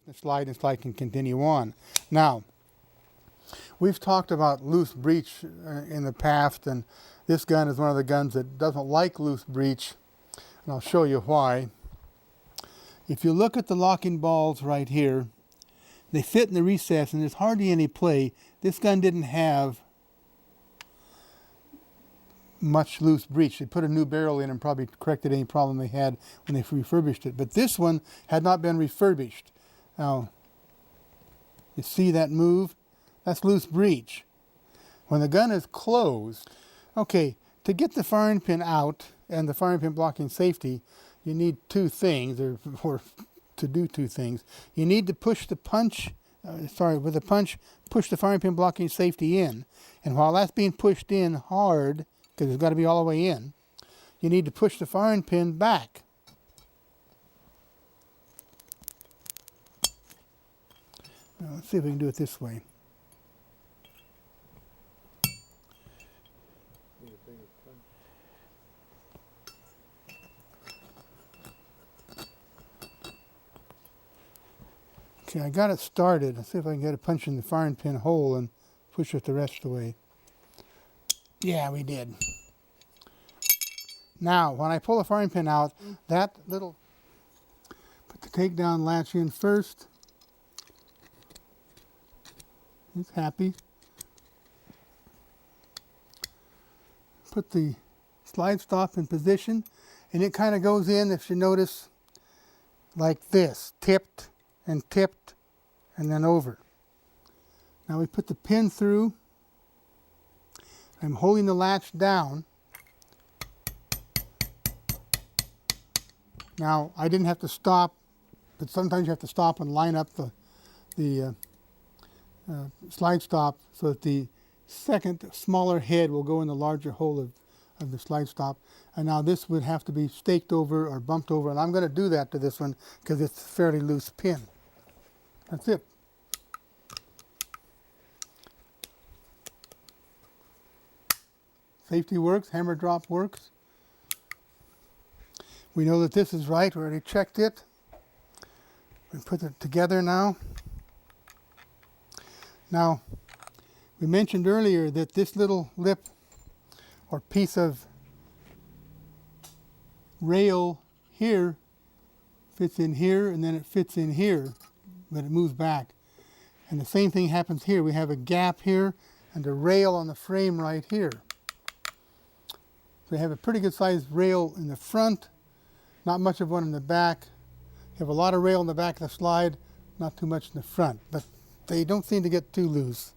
The slide and slide can continue on. Now, we've talked about loose breech in the past, and this gun is one of the guns that doesn't like loose breech, and I'll show you why. If you look at the locking balls right here, they fit in the recess and there's hardly any play. This gun didn't have much loose breech. They put a new barrel in and probably corrected any problem they had when they refurbished it. But this one had not been refurbished. Now, you see that move? That's loose breech. When the gun is closed, okay, to get the firing pin out and the firing pin blocking safety, you need two things, or to do two things. You need to push the punch, with the punch, push the firing pin blocking safety in. And while that's being pushed in hard, because it's got to be all the way in, you need to push the firing pin back. Now, let's see if we can do it this way. Okay, I got it started. Let's see if I can get a punch in the firing pin hole and push it the rest of the way. Yeah, we did. Now, when I pull the firing pin out, that little, put the takedown latch in first. It's happy. Put the slide stop in position, and it kind of goes in, if you notice, like this, tipped, and then over. Now we put the pin through. I'm holding the latch down. Now I didn't have to stop, but sometimes you have to stop and line up the slide stop so that the second smaller head will go in the larger hole of the slide stop. And now this would have to be staked over or bumped over, and I'm going to do that to this one because it's a fairly loose pin. That's it. Safety works, hammer drop works. We know that this is right, we already checked it. We put it together now. Now, we mentioned earlier that this little lip or piece of rail here fits in here, and then it fits in here, but it moves back. And the same thing happens here. We have a gap here and a rail on the frame right here. So we have a pretty good sized rail in the front, not much of one in the back. You have a lot of rail in the back of the slide, not too much in the front, but they don't seem to get too loose.